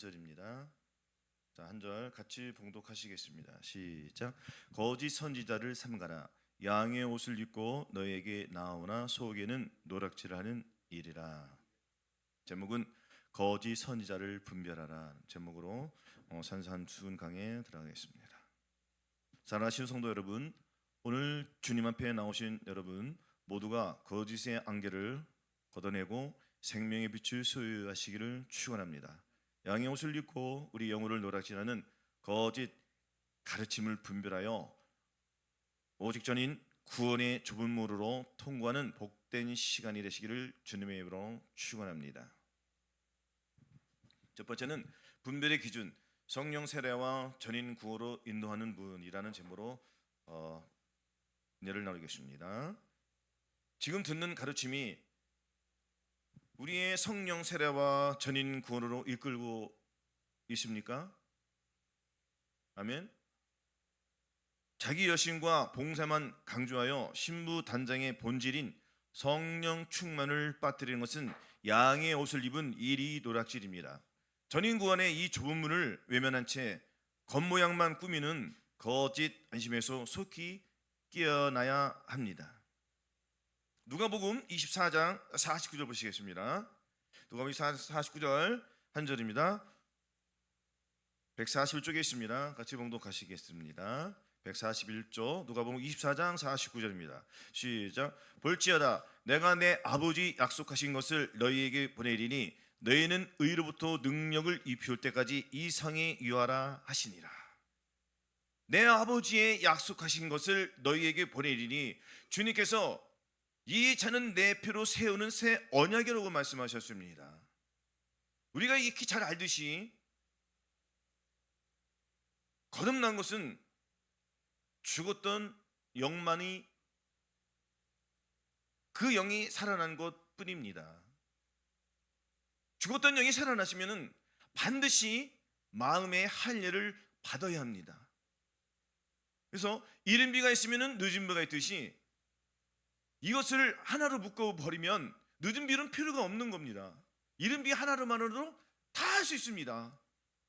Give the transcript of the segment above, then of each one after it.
3절입니다. 자, 한 절 같이 봉독하시겠습니다. 시작. 거짓 선지자를 삼가라. 양의 옷을 입고 너에게 나오나 속에는 노략질하는 일이라. 제목은 거짓 선지자를 분별하라 제목으로 산산수훈 강에 들어가겠습니다. 사랑하시는 성도 여러분, 오늘 주님 앞에 나오신 여러분 모두가 거짓의 안개를 걷어내고 생명의 빛을 소유하시기를 축원합니다. 양의 옷을 입고 우리 영혼을 노략질하는 거짓 가르침을 분별하여 오직 전인 구원의 좁은 문으로 통과하는 복된 시간이 되시기를 주님의 이름으로 축원합니다. 첫 번째는 분별의 기준, 성령 세례와 전인 구호로 인도하는 분이라는 제목으로 은혜를 나누겠습니다. 지금 듣는 가르침이 우리의 성령 세례와 전인 구원으로 이끌고 있습니까? 아멘. 자기 여신과 봉사만 강조하여 신부 단장의 본질인 성령 충만을 빠뜨리는 것은 양의 옷을 입은 이리 노략질입니다. 전인 구원의 이 좁은 문을 외면한 채 겉모양만 꾸미는 거짓 안심에서 속히 깨어나야 합니다. 누가복음 24장 49절 보시겠습니다. 누가복음 49절 한 절입니다. 141쪽에 있습니다. 같이 봉독하시겠습니다. 141쪽 누가복음 24장 49절입니다. 시작. 볼지어다 내가 내 아버지 약속하신 것을 너희에게 보내리니 너희는 의로부터 능력을 입혀올 때까지 이 성에 유하라 하시니라. 내 아버지의 약속하신 것을 너희에게 보내리니 주님께서 이 자는 내 표로 세우는 새 언약이라고 말씀하셨습니다. 우리가 익히 잘 알듯이 거듭난 것은 죽었던 영만이 그 영이 살아난 것 뿐입니다. 죽었던 영이 살아나시면은 반드시 마음의 할례를 받아야 합니다. 그래서 이른 비가 있으면은 늦은 비가 있듯이 이것을 하나로 묶어버리면 늦은 비는 필요가 없는 겁니다. 이른 비 하나로만으로도 다 할 수 있습니다.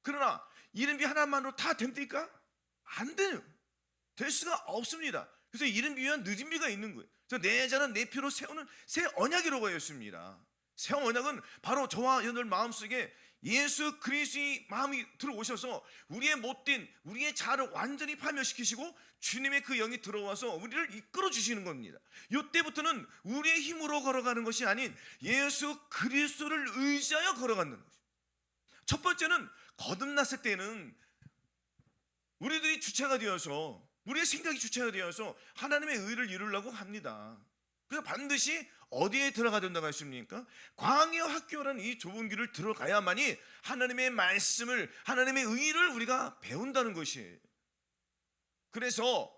그러나 이른 비 하나만으로 다 됩니까? 안 돼요. 될 수가 없습니다. 그래서 이른 비와 늦은 비가 있는 거예요. 그래서 내 자는 내 표로 세우는 새 언약이라고 하였습니다. 새 언약은 바로 저와 여러분 마음속에 예수 그리스도의 마음이 들어오셔서 우리의 못된 우리의 자아를 완전히 파멸시키시고 주님의 그 영이 들어와서 우리를 이끌어 주시는 겁니다. 이때부터는 우리의 힘으로 걸어가는 것이 아닌 예수 그리스도를 의지하여 걸어가는 것입니다. 첫 번째는 거듭났을 때는 우리들이 주체가 되어서 우리의 생각이 주체가 되어서 하나님의 의를 이루려고 합니다. 그래서 반드시 어디에 들어가야 된다고 했습니까? 광야 학교라는 이 좁은 길을 들어가야만이 하나님의 말씀을 하나님의 의를 우리가 배운다는 것이에요. 그래서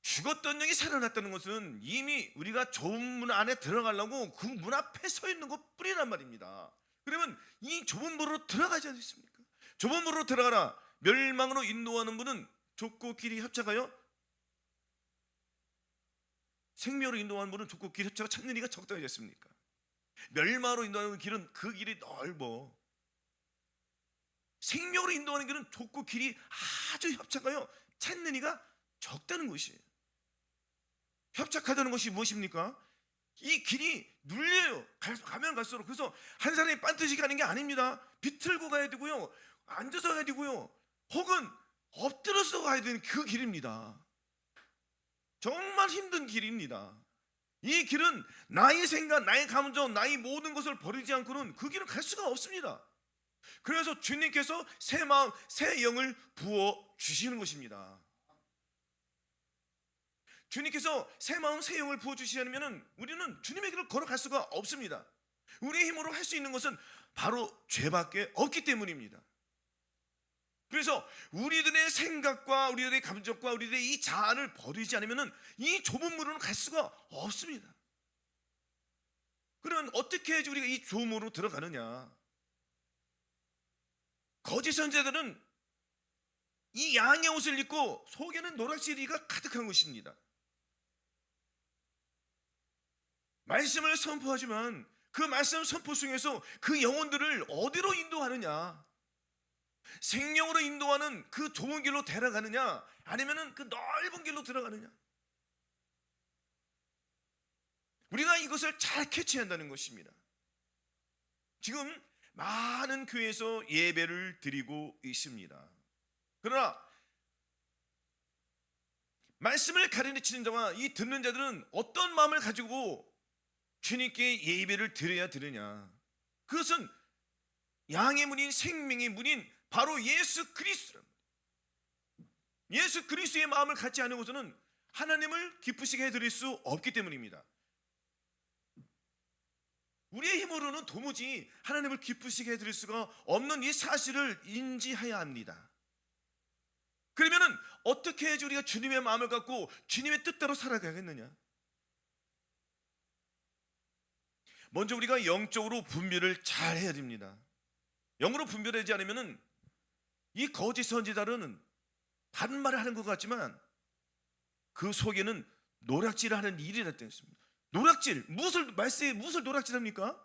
죽었던 영이 살아났다는 것은 이미 우리가 좁은 문 안에 들어가려고 그 문 앞에 서 있는 것 뿐이란 말입니다. 그러면 이 좁은 문으로 들어가지 않습니까? 좁은 문으로 들어가라. 멸망으로 인도하는 분은 좁고 길이 협착하여 생명으로 인도하는 분은 좁고 길 협착하여 찾는 이가 적당히 됐습니까? 멸망으로 인도하는 길은 그 길이 넓어. 생명으로 인도하는 길은 좁고 길이 아주 협착하여 찾는 이가 적다는 것이에요. 협착하다는 것이 무엇입니까? 이 길이 눌려요. 가면 갈수록. 그래서 한 사람이 반드시 가는 게 아닙니다. 비틀고 가야 되고요, 앉아서 가야 되고요, 혹은 엎드려서 가야 되는 그 길입니다. 정말 힘든 길입니다. 이 길은 나의 생각, 나의 감정, 나의 모든 것을 버리지 않고는 그 길은 갈 수가 없습니다. 그래서 주님께서 새 마음, 새 영을 부어 주시는 것입니다. 주님께서 새 마음, 새 영을 부어 주시지 않으면 우리는 주님의 길을 걸어갈 수가 없습니다. 우리의 힘으로 할 수 있는 것은 바로 죄밖에 없기 때문입니다. 그래서 우리들의 생각과 우리들의 감정과 우리들의 이 자아를 버리지 않으면 이 좁은 문으로는 갈 수가 없습니다. 그러면 어떻게 해야지 우리가 이 좁은 문으로 들어가느냐? 거짓 선지자들은 이 양의 옷을 입고 속에는 노략질이가 가득한 것입니다. 말씀을 선포하지만 그 말씀 선포 속에서 그 영혼들을 어디로 인도하느냐, 생명으로 인도하는 그 좁은 길로 데려가느냐, 아니면은 그 넓은 길로 들어가느냐. 우리가 이것을 잘 캐치한다는 것입니다. 지금 많은 교회에서 예배를 드리고 있습니다. 그러나 말씀을 가르치는 자와 이 듣는 자들은 어떤 마음을 가지고 주님께 예배를 드려야 되느냐. 그것은 양의 문인, 생명의 문인 바로 예수 그리스도입니다. 예수 그리스도의 마음을 갖지 않고서는 하나님을 기쁘시게 해드릴 수 없기 때문입니다. 우리의 힘으로는 도무지 하나님을 기쁘시게 해드릴 수가 없는 이 사실을 인지해야 합니다. 그러면은 어떻게 해야지 우리가 주님의 마음을 갖고 주님의 뜻대로 살아가겠느냐? 먼저 우리가 영적으로 분별을 잘 해야 됩니다. 영으로 분별하지 않으면은 이 거짓 선지자들은 다른 말을 하는 것 같지만 그 속에는 노략질을 하는 일이라고 했습니다. 노략질, 말씀에 무엇을 노략질합니까?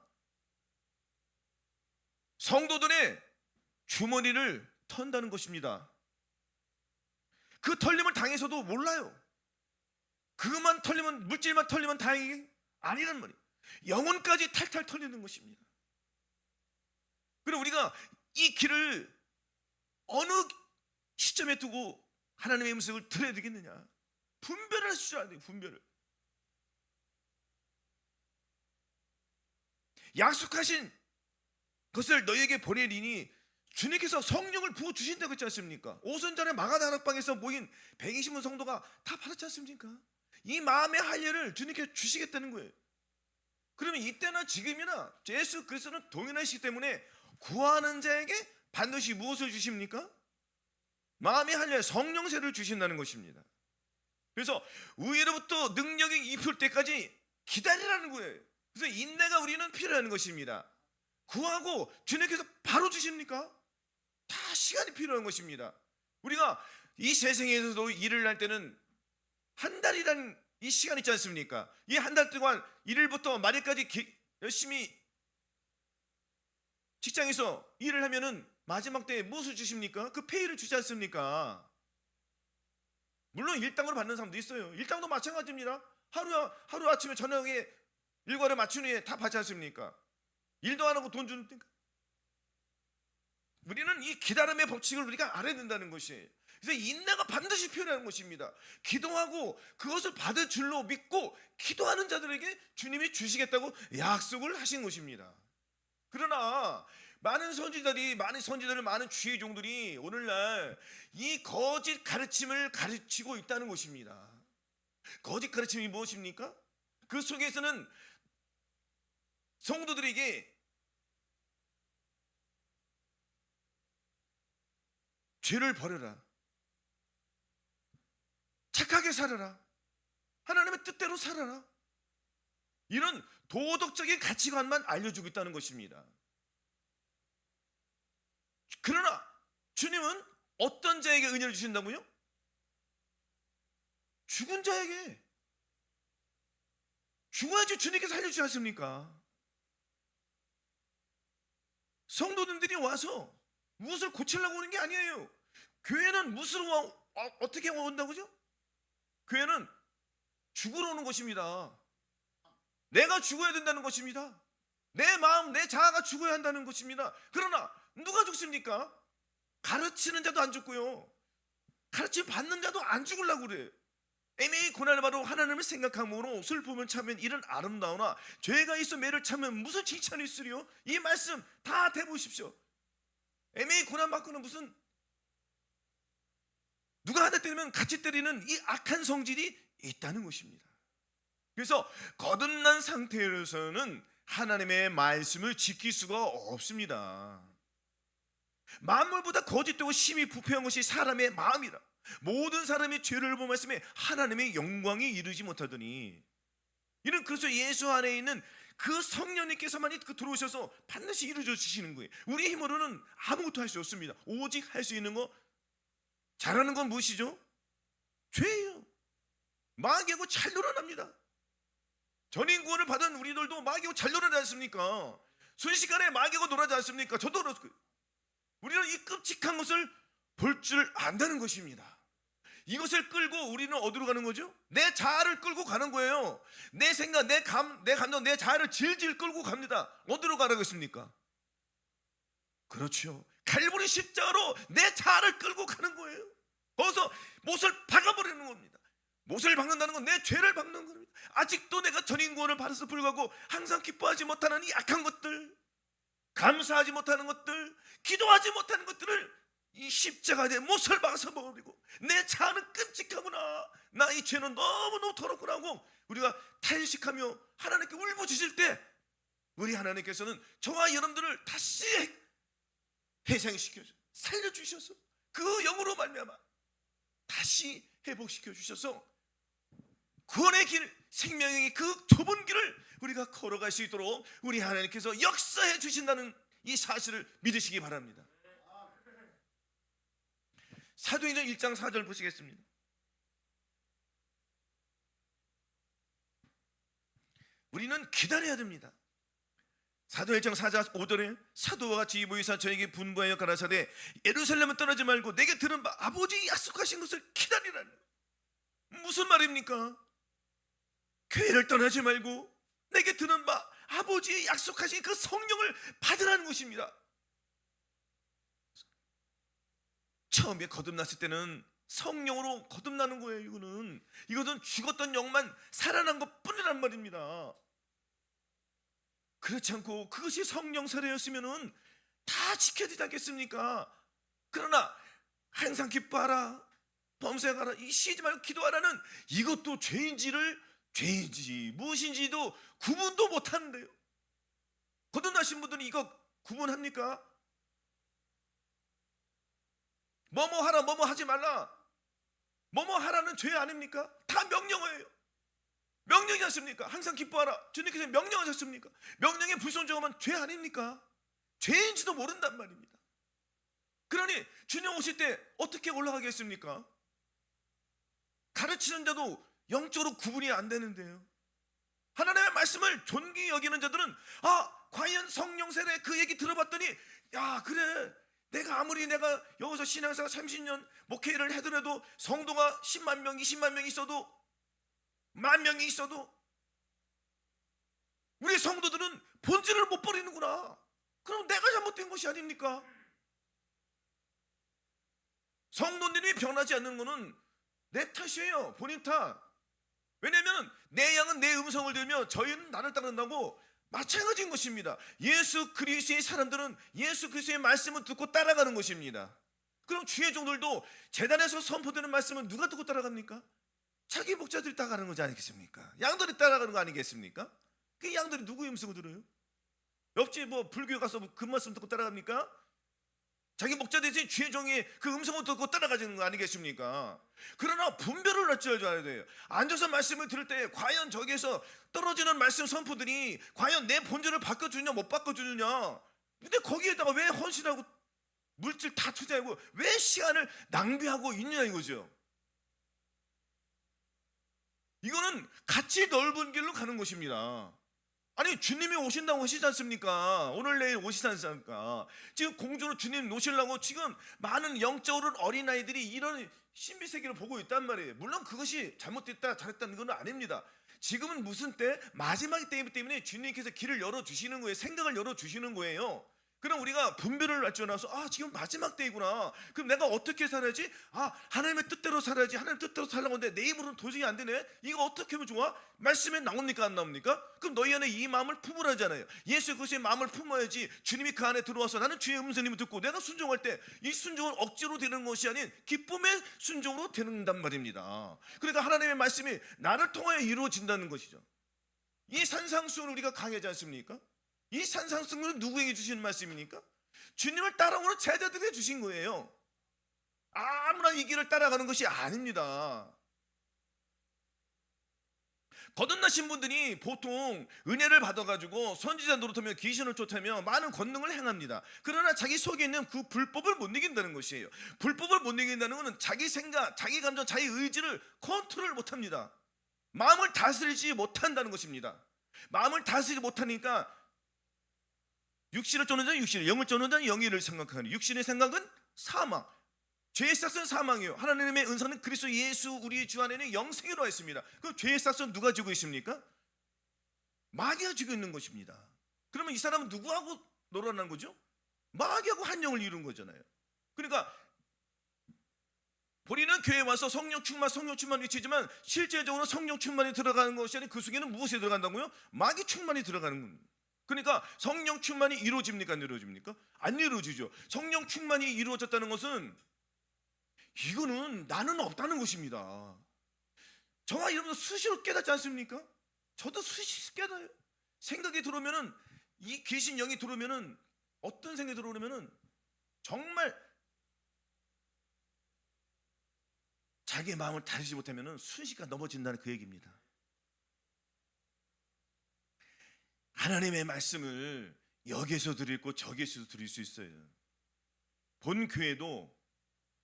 성도들의 주머니를 턴다는 것입니다. 그 털림을 당해서도 몰라요. 그것만 털리면, 물질만 털리면 다행이 아니란 말이에요. 영혼까지 탈탈 털리는 것입니다. 그럼 우리가 이 길을 어느 시점에 두고 하나님의 음성을 들어야 되겠느냐? 분별을 하셔야 돼요. 분별을. 약속하신 것을 너희에게 보내리니 주님께서 성령을 부어주신다고 했지 않습니까? 오순절에 마가다락방에서 모인 120명 성도가 다 받았지 않습니까? 이 마음의 할례를 주님께 주시겠다는 거예요. 그러면 이때나 지금이나 예수 그리스도는 동일하시기 때문에 구하는 자에게 반드시 무엇을 주십니까? 마음의 할례, 성령세를 주신다는 것입니다. 그래서 위로부터 능력이 입힐 때까지 기다리라는 거예요. 그래서 인내가 우리는 필요한 것입니다. 구하고 주님께서 바로 주십니까? 다 시간이 필요한 것입니다. 우리가 이 세상에서도 일을 할 때는 한 달이라는 이 시간 있지 않습니까? 이 한 달 동안 1일부터 말일까지 열심히 직장에서 일을 하면은 마지막 때에 무엇을 주십니까? 그 페이를 주지 않습니까? 물론 일당으로 받는 사람도 있어요. 일당도 마찬가지입니다. 하루 아침에 저녁에 일과를 마친 후에 다 받지 않습니까? 일도 안 하고 돈 주니까. 우리는 이 기다림의 법칙을 우리가 알아야 된다는 것이에요. 그래서 인내가 반드시 필요한 것입니다. 기도하고 그것을 받을 줄로 믿고 기도하는 자들에게 주님이 주시겠다고 약속을 하신 것입니다. 그러나 많은 선지자들이 많은 주의 종들이 오늘날 이 거짓 가르침을 가르치고 있다는 것입니다. 거짓 가르침이 무엇입니까? 그 속에서는 성도들에게 죄를 버려라, 착하게 살아라, 하나님의 뜻대로 살아라, 이런 도덕적인 가치관만 알려주고 있다는 것입니다. 그러나 주님은 어떤 자에게 은혜를 주신다고요? 죽은 자에게. 죽어야지 주님께서 살려주지 않습니까? 성도들이 와서 무엇을 고치려고 오는 게 아니에요. 교회는 무엇으로 어떻게 온다고죠? 교회는 죽으러 오는 것입니다. 내가 죽어야 된다는 것입니다. 내 마음, 내 자아가 죽어야 한다는 것입니다. 그러나 누가 죽습니까? 가르치는 자도 안 죽고요, 가르침 받는 자도 안 죽으려고 그래요. 애매히 고난을 받아 하나님을 생각함으로 슬픔을 참으면 이런 아름다우나 죄가 있어 매를 참으면 무슨 칭찬이 있으리요? 이 말씀 다 대보십시오. 애매히 고난받고는 무슨, 누가 하나 때리면 같이 때리는 이 악한 성질이 있다는 것입니다. 그래서 거듭난 상태로서는 하나님의 말씀을 지킬 수가 없습니다. 만물보다 거짓되고 심히 부패한 것이 사람의 마음이라. 모든 사람이 죄를 범했음에 하나님의 영광에 이르지 못하더니, 이는 그래서 예수 안에 있는 그 성령님께서만이 들어오셔서 반드시 이루어져 주시는 거예요. 우리 힘으로는 아무것도 할 수 없습니다. 오직 할 수 있는 거, 잘하는 건 무엇이죠? 죄예요. 마귀하고 잘 놀아납니다. 전인 구원을 받은 우리들도 마귀하고 잘 놀아지 않습니까? 순식간에 마귀하고 놀아지 않습니까? 저도 그렇고요. 우리는 이 끔찍한 것을 볼 줄 안다는 것입니다. 이것을 끌고 우리는 어디로 가는 거죠? 내 자아를 끌고 가는 거예요. 내 생각, 내 감정, 내 자아를 질질 끌고 갑니다. 어디로 가라겠습니까? 그렇죠. 갈보리 십자가로 내 자아를 끌고 가는 거예요. 거기서 못을 박아버리는 겁니다. 못을 박는다는 건 내 죄를 박는 겁니다. 아직도 내가 전인구원을 받아서 불구하고 항상 기뻐하지 못하는 이 약한 것들, 감사하지 못하는 것들, 기도하지 못하는 것들을 이 십자가에 못을 박아서 버리고, 내 자아는 끔찍하구나, 나 이 죄는 너무너무 더럽구나 하고 우리가 탄식하며 하나님께 울부짖을 때, 우리 하나님께서는 저와 여러분들을 다시 회생시켜서 살려주셔서 그 영으로 말미암아 다시 회복시켜 주셔서 구원의 길, 생명의 그 좁은 길을 우리가 걸어갈 수 있도록 우리 하나님께서 역사해 주신다는 이 사실을 믿으시기 바랍니다. 사도행전 1장 4절 보시겠습니다. 우리는 기다려야 됩니다. 사도행전 4장 5절에 사도와 같이 모이사 저에게 분부하여 가라사대 예루살렘은 떠나지 말고 내게 들은 바 아버지 약속하신 것을 기다리라는, 무슨 말입니까? 교회를 떠나지 말고 내게 들은 바 아버지의 약속하신 그 성령을 받으라는 것입니다. 처음에 거듭났을 때는 성령으로 거듭나는 거예요. 이거는 죽었던 영만 살아난 것 뿐이란 말입니다. 그렇지 않고 그것이 성령 세례였으면은 다 지켜야 되지 않겠습니까? 그러나 항상 기뻐하라, 범사하라, 이 쉬지 말고 기도하라는 이것도 죄인지 무엇인지도 구분도 못하는데요. 거듭나신 분들은 이거 구분합니까? 뭐뭐 하라, 뭐뭐 하지 말라, 뭐뭐 하라는 죄 아닙니까? 다 명령어예요. 명령이 않습니까? 항상 기뻐하라, 주님께서 명령하셨습니까? 명령에 불순종하면 죄 아닙니까? 죄인지도 모른단 말입니다. 그러니 주님 오실 때 어떻게 올라가겠습니까? 가르치는 자도 영적으로 구분이 안 되는데요. 하나님의 말씀을 존귀히 여기는 자들은 과연 성령 세례 그 얘기 들어봤더니 그래, 내가 아무리 내가 여기서 신앙생활 30년 목회를 하더라도 성도가 10만 명, 20만 명 있어도, 10,000명이 있어도 우리 성도들은 본질을 못 버리는구나. 그럼 내가 잘못된 것이 아닙니까? 성도님이 변하지 않는 것은 내 탓이에요. 본인 탓. 왜냐하면 내 양은 내 음성을 들으며 저희는 나를 따른다고 마찬가지인 것입니다. 예수 그리스도의 사람들은 예수 그리스도의 말씀을 듣고 따라가는 것입니다. 그럼 주의 종들도 제단에서 선포되는 말씀을 누가 듣고 따라갑니까? 자기 목자들이 따라가는 거지 아니겠습니까? 양들이 따라가는 거 아니겠습니까? 그 양들이 누구의 음성을 들어요? 옆집 불교에 가서 그 말씀 듣고 따라갑니까? 자기 목자들이 주의 종의 그 음성을 듣고 따라가는 거 아니겠습니까? 그러나 분별을 할 줄 알아야 돼요. 앉아서 말씀을 들을 때 과연 저기에서 떨어지는 말씀 선포들이 과연 내 본질을 바꿔주느냐 못 바꿔주느냐, 근데 거기에다가 왜 헌신하고 물질 다 투자하고 왜 시간을 낭비하고 있느냐 이거죠. 이거는 같이 넓은 길로 가는 것입니다. 아니 주님이 오신다고 하시지 않습니까? 오늘 내일 오시지 않습니까? 지금 공주로 주님 오시려고 지금 많은 영적으로 어린아이들이 이런 신비세계를 보고 있단 말이에요. 물론 그것이 잘못됐다 잘했다는 건 아닙니다. 지금은 무슨 때? 마지막 때이기 때문에 주님께서 길을 열어주시는 거예요. 생각을 열어주시는 거예요. 그럼 우리가 분별을 할 줄 알아서 지금 마지막 때이구나. 그럼 내가 어떻게 살아야지? 하나님의 뜻대로 살아야지. 하나님 뜻대로 살려고 하는데 내 입으로는 도저히 안 되네. 이거 어떻게 하면 좋아? 말씀에 나옵니까 안 나옵니까? 그럼 너희 안에 이 마음을 품으라잖아요. 예수 그리스도의 마음을 품어야지 주님이 그 안에 들어와서 나는 주의 음성님을 듣고 내가 순종할 때 이 순종은 억지로 되는 것이 아닌 기쁨의 순종으로 되는단 말입니다. 그러니까 하나님의 말씀이 나를 통하여 이루어진다는 것이죠. 이 산상수훈을 우리가 강의하지 않습니까? 이 산상수훈은 누구에게 주시는 말씀입니까? 주님을 따라오는 제자들에게 주신 거예요. 아무나 이 길을 따라가는 것이 아닙니다. 거듭나신 분들이 보통 은혜를 받아가지고 선지자 노릇하며 귀신을 쫓으며 많은 권능을 행합니다. 그러나 자기 속에 있는 그 불법을 못 이긴다는 것이에요. 불법을 못 이긴다는 것은 자기 생각, 자기 감정, 자기 의지를 컨트롤 못합니다. 마음을 다스리지 못한다는 것입니다. 마음을 다스리지 못하니까 육신을 쫓는 자는 육신을, 영을 쫓는 자는 영의를 생각하니 육신의 생각은 사망, 죄의 싹은 사망이요 하나님의 은사는 그리스도 예수 우리 주 안에는 영생이라고 했습니다. 그럼 죄의 싹은 누가 지고 있습니까? 마귀가 지고 있는 것입니다. 그러면 이 사람은 누구하고 놀아난 거죠? 마귀하고 한 영을 이룬 거잖아요. 그러니까 우리는 교회에 와서 성령 충만 외치지만 실제적으로 성령 충만이 들어가는 것이 아니라 그 속에는 무엇이 들어간다고요? 마귀 충만이 들어가는 겁니다. 그러니까 성령 충만이 이루어집니까? 안 이루어집니까? 안 이루어지죠. 성령 충만이 이루어졌다는 것은 이거는 나는 없다는 것입니다. 저와 여러분 수시로 깨닫지 않습니까? 저도 수시로 깨닫아요. 생각이 들어오면은, 이 귀신 영이 들어오면은, 어떤 생각이 들어오면은 정말 자기의 마음을 다루지 못하면은 순식간 넘어진다는 그 얘기입니다. 하나님의 말씀을 여기에서 드릴 거 저기에서도 드릴 수 있어요. 본 교회도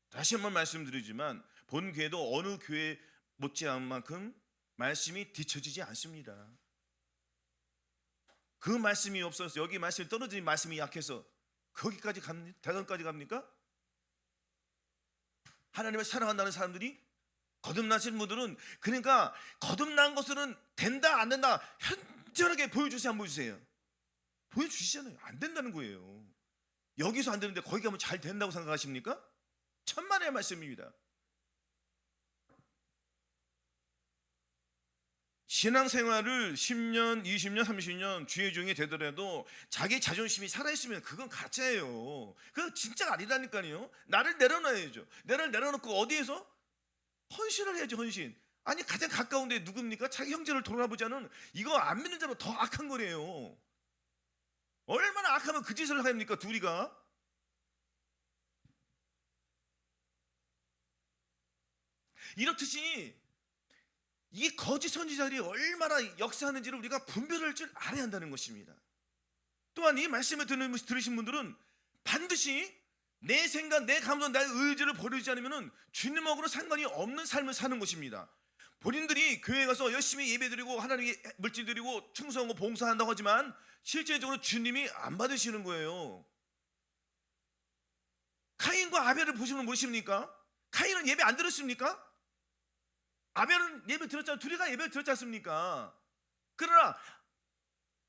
다시 한번 말씀드리지만 본 교회도 어느 교회 못지않은 만큼 말씀이 뒤처지지 않습니다. 그 말씀이 없어서 여기 말씀이 떨어진 말씀이 약해서 거기까지 갑니까? 대선까지 갑니까? 하나님을 사랑한다는 사람들이 거듭나신 분들은 그러니까 거듭난 것은 된다 안 된다 현저하게 보여주세요. 안 보여주세요? 보여주시잖아요. 안 된다는 거예요. 여기서 안 되는데 거기 가면 잘 된다고 생각하십니까? 천만의 말씀입니다. 신앙생활을 10년, 20년, 30년 주의 종이 되더라도 자기 자존심이 살아있으면 그건 가짜예요. 그건 진짜 아니라니까요. 나를 내려놔야죠. 나를 내려놓고 어디에서? 헌신을 해야죠. 헌신. 아니 가장 가까운 데 누굽니까? 자기 형제를 돌아보지 않은, 이거 안 믿는 자로 더 악한 거래요. 얼마나 악하면 그 짓을 합니까? 둘이가. 이렇듯이 이 거짓 선지자들이 얼마나 역사하는지를 우리가 분별할 줄 알아야 한다는 것입니다. 또한 이 말씀을 들으신 분들은 반드시 내 생각, 내 감정, 나의 의지를 버리지 않으면 주님하고는 상관이 없는 삶을 사는 것입니다. 본인들이 교회에 가서 열심히 예배드리고 하나님께 물질드리고 충성하고 봉사한다고 하지만 실제적으로 주님이 안 받으시는 거예요. 카인과 아벨을 보시면 무엇입니까? 카인은 예배 안 들었습니까? 아벨은 예배 들었잖아요. 둘이가 예배를 들었지 않습니까? 그러나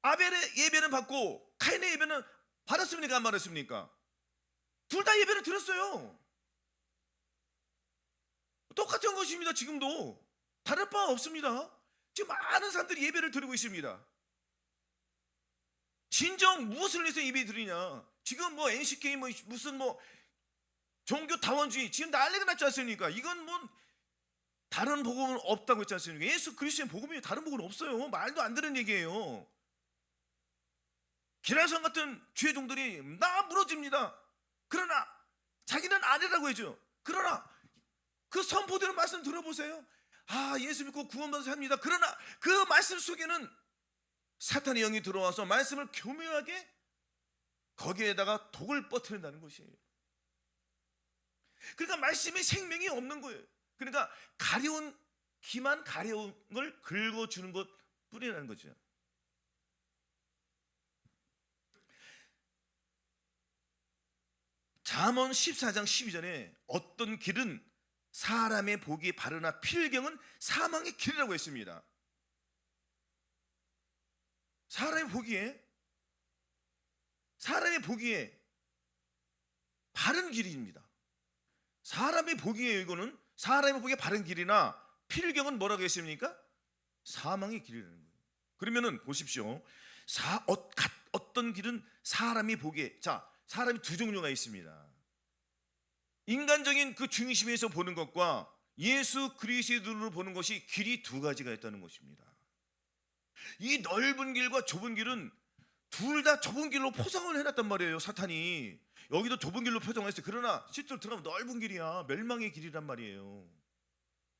아벨의 예배는 받고 카인의 예배는 받았습니까? 안 받았습니까? 둘 다 예배를 들었어요. 똑같은 것입니다. 지금도 다를 바 없습니다. 지금 많은 사람들이 예배를 드리고 있습니다. 진정 무엇을 위해서 예배 드리냐? 지금 뭐 NCK 뭐 무슨 뭐 종교 다원주의 지금 난리가 났지 않습니까? 이건 뭐 다른 복음은 없다고 했지 않습니까? 예수 그리스도의 복음이 다른 복음은 없어요. 말도 안 되는 얘기예요. 기라성 같은 주의 종들이 나 무너집니다. 그러나 자기는 아니라고 해줘. 그러나 그 선포되는 말씀 들어보세요. 아, 예수 믿고 구원받아서 합니다. 그러나 그 말씀 속에는 사탄의 영이 들어와서 말씀을 교묘하게 거기에다가 독을 퍼뜨린다는 것이에요. 그러니까 말씀에 생명이 없는 거예요. 그러니까 가려운 기만 가려운 걸 긁어주는 것 뿐이라는 거죠. 잠언 14장 12절에 어떤 길은 사람의 보기에 바르나 필경은 사망의 길이라고 했습니다. 사람의 보기에 바른 길입니다. 사람의 보기에 이거는 사람의 보기에 바른 길이나 필경은 뭐라고 했습니까? 사망의 길이라는 거예요. 그러면은 보십시오. 어떤 길은 사람이 보기에, 자, 사람이 두 종류가 있습니다. 인간적인 그 중심에서 보는 것과 예수 그리스도로 보는 것이 길이 두 가지가 있다는 것입니다. 이 넓은 길과 좁은 길은 둘 다 좁은 길로 포장을 해놨단 말이에요. 사탄이 여기도 좁은 길로 포장을 했어요. 그러나 실제로 들어가면 넓은 길이야. 멸망의 길이란 말이에요.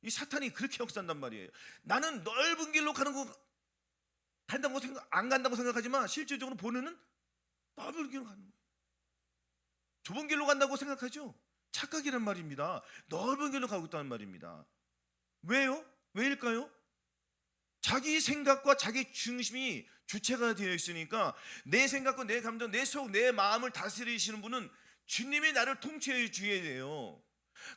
이 사탄이 그렇게 역사한단 말이에요. 나는 넓은 길로 안 간다고 생각하지만 실질적으로 보는 넓은 길로 가는 거예요. 좁은 길로 간다고 생각하죠? 착각이란 말입니다. 넓은 길로 가고 있다는 말입니다. 왜요? 왜일까요? 자기 생각과 자기 중심이 주체가 되어 있으니까 내 생각과 내 감정, 내 속, 내 마음을 다스리시는 분은 주님이 나를 통치해 주셔야 돼요.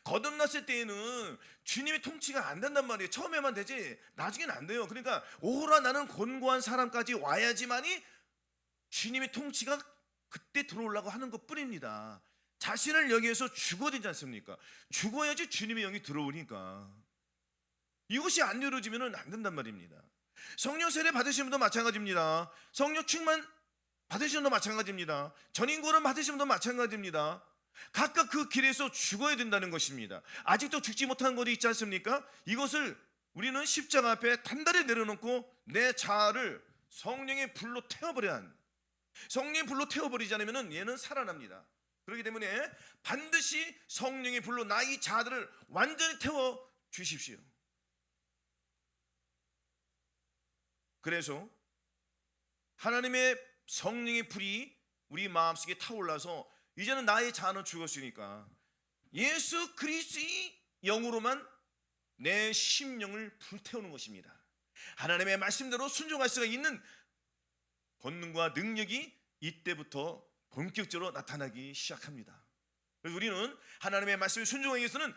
거듭났을 때에는 주님의 통치가 안 된단 말이에요. 처음에만 되지 나중에는 안 돼요. 그러니까 오호라 나는 곤고한 사람까지 와야지만이 주님의 통치가 그때 들어오려고 하는 것 뿐입니다. 자신을 여기에서 죽어야 되지 않습니까? 죽어야지 주님의 영이 들어오니까. 이것이 안 이루어지면 안 된단 말입니다. 성령 세례 받으신 분도 마찬가지입니다. 성령 충만 받으신 분도 마찬가지입니다. 전인권을 받으신 분도 마찬가지입니다. 각각 그 길에서 죽어야 된다는 것입니다. 아직도 죽지 못한 것이 있지 않습니까? 이것을 우리는 십자가 앞에 단단히 내려놓고 내 자아를 성령의 불로 태워버려야 합니다. 성령의 불로 태워버리지 않으면 얘는 살아납니다. 그렇기 때문에 반드시 성령의 불로 나의 자아들을 완전히 태워 주십시오. 그래서 하나님의 성령의 불이 우리 마음속에 타올라서 이제는 나의 자아는 죽었으니까 예수 그리스도의 영으로만 내 심령을 불태우는 것입니다. 하나님의 말씀대로 순종할 수가 있는 권능과 능력이 이때부터 본격적으로 나타나기 시작합니다. 그래서 우리는 하나님의 말씀에 순종하기 위해서는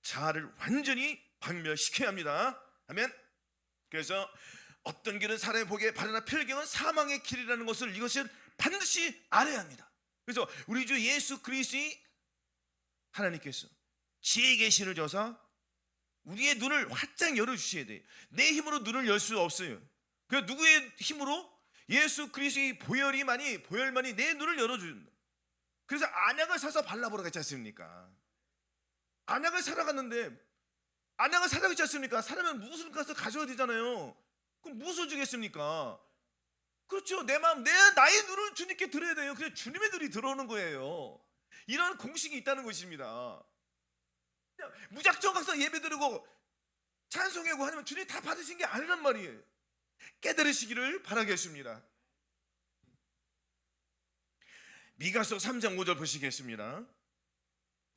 자아를 완전히 박멸시켜야 합니다. 아멘. 그래서 어떤 길은 사람의 보기에 바르나 펼경은 사망의 길이라는 것을 이것을 반드시 알아야 합니다. 그래서 우리 주 예수 그리스도의 하나님께서 지혜의 계시를 줘서 우리의 눈을 활짝 열어주셔야 돼요. 내 힘으로 눈을 열 수 없어요. 그 누구의 힘으로? 예수 그리스도의 보혈만이 내 눈을 열어준다. 그래서 안약을 사서 발라보라 했지 않습니까? 안약을 사러 갔는데 안약을 사러 갔지 않습니까? 사려면 무엇을 가서 가져야 되잖아요. 그럼 무엇을 주겠습니까? 그렇죠. 내 마음, 나의 눈을 주님께 드려야 돼요. 그래서 주님의 눈이 들어오는 거예요. 이런 공식이 있다는 것입니다. 그냥 무작정 가서 예배드리고 찬송하고 하면 주님이 다 받으신 게 아니란 말이에요. 깨달으시기를 바라겠습니다. 미가서 3장 5절 보시겠습니다.